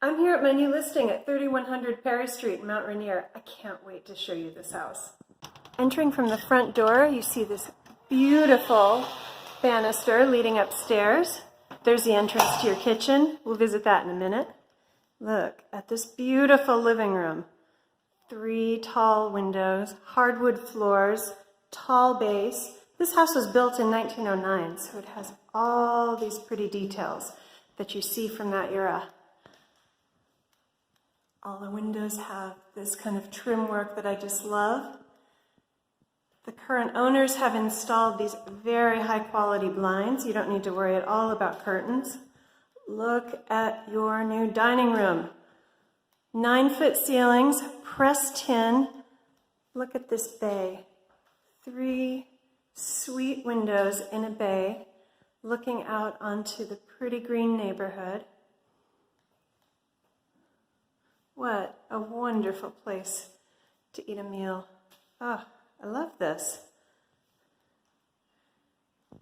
I'm here at my new listing at 3100 Perry Street in Mount Rainier. I can't wait to show you this house. Entering from the front door, you see this beautiful banister leading upstairs. There's the entrance to your kitchen. We'll visit that in a minute. Look at this beautiful living room. 3 tall windows, hardwood floors, tall base. This house was built in 1909, so it has all these pretty details that you see from that era. All the windows have this kind of trim work that I just love. The current owners have installed these very high quality blinds. You don't need to worry at all about curtains. Look at your new dining room. 9-foot ceilings, pressed tin. Look at this bay. 3 sweet windows in a bay looking out onto the pretty green neighborhood. What a wonderful place to eat a meal. Oh, I love this.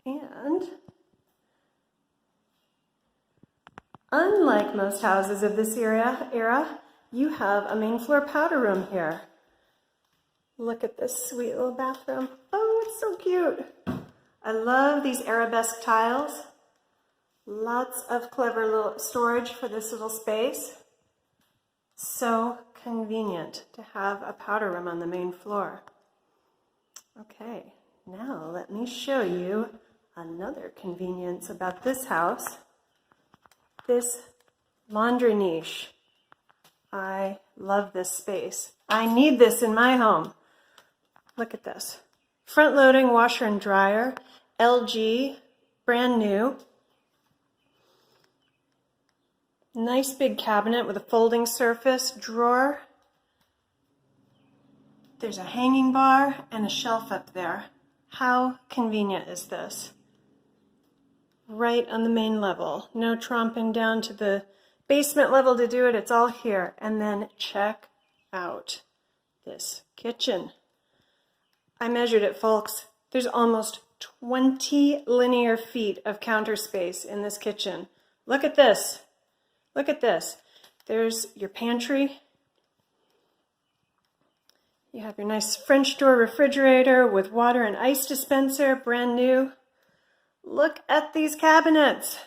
And unlike most houses of this era, you have a main floor powder room here. Look at this sweet little bathroom. Oh, it's so cute. I love these arabesque tiles. Lots of clever little storage for this little space. So convenient to have a powder room on the main floor. Okay, now let me show you another convenience about this house. This laundry niche. I love this space. I need this in my home. Look at this. Front-loading washer and dryer, LG, brand new. Nice big cabinet with a folding surface, drawer. There's a hanging bar and a shelf up there. How convenient is this? Right on the main level. No tromping down to the basement level to do it. It's all here. And then check out this kitchen. I measured it, folks. There's almost 20 linear feet of counter space in this kitchen. Look at this. Look at this. There's your pantry. You have your nice French door refrigerator with water and ice dispenser, brand new. Look at these cabinets.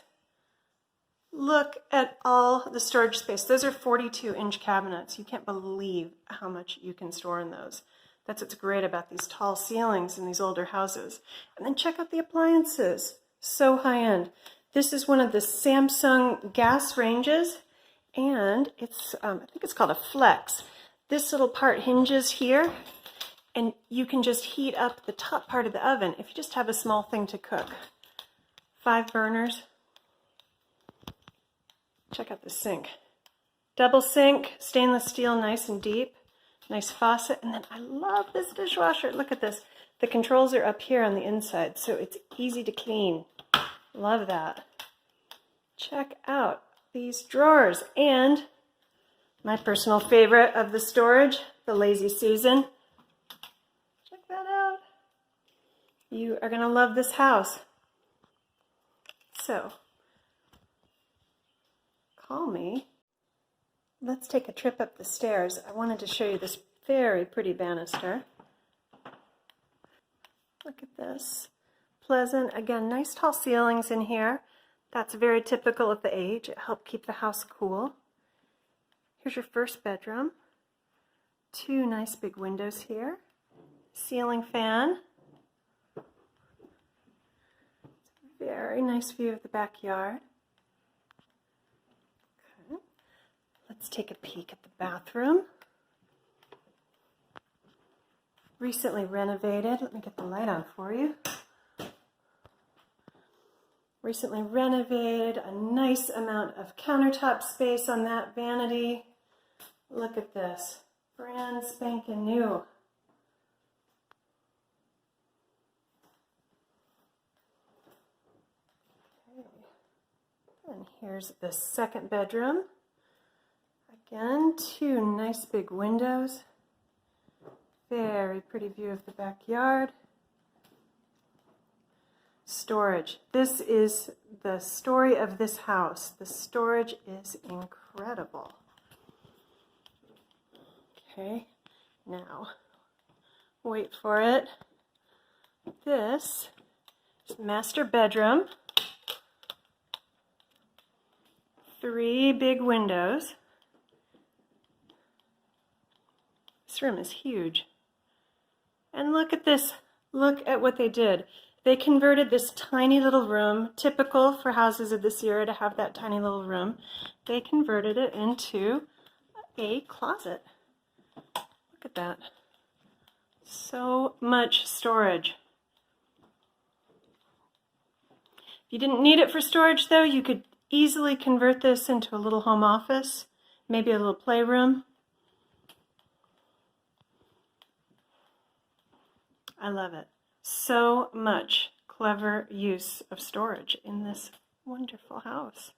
Look at all the storage space. Those are 42-inch cabinets. You can't believe how much you can store in those. That's what's great about these tall ceilings in these older houses. And then check out the appliances. So high-end. This is one of the Samsung gas ranges, and it's I think it's called a flex. This little part hinges here, and you can just heat up the top part of the oven if you just have a small thing to cook. 5 burners. Check out the sink. Double sink, stainless steel, nice and deep. Nice faucet. And then I love this dishwasher. Look at this. The controls are up here on the inside, so it's easy to clean. Love that. Check out these drawers. And my personal favorite of the storage, the Lazy Susan. Check that out. You are going to love this house. So, call me. Let's take a trip up the stairs. I wanted to show you this very pretty banister. Look at this. Pleasant. Again, nice tall ceilings in here. That's very typical of the age. It helped keep the house cool. Here's your first bedroom. 2 nice big windows here. Ceiling fan. Very nice view of the backyard. Okay. Let's take a peek at the bathroom. Recently renovated. Let me get the light on for you. Recently renovated, a nice amount of countertop space on that vanity. Look at this, brand spanking new. Okay. And here's the second bedroom. Again, 2 nice big windows. Very pretty view of the backyard. storage. This is the story of this house. The storage is incredible. Okay, now, wait for it. This is master bedroom. 3 big windows. This room is huge. And look at this. Look at what they did. They converted this tiny little room, typical for houses of this era to have that tiny little room. They converted it into a closet. Look at that. So much storage. If you didn't need it for storage though, you could easily convert this into a little home office, maybe a little playroom. I love it. So much clever use of storage in this wonderful house.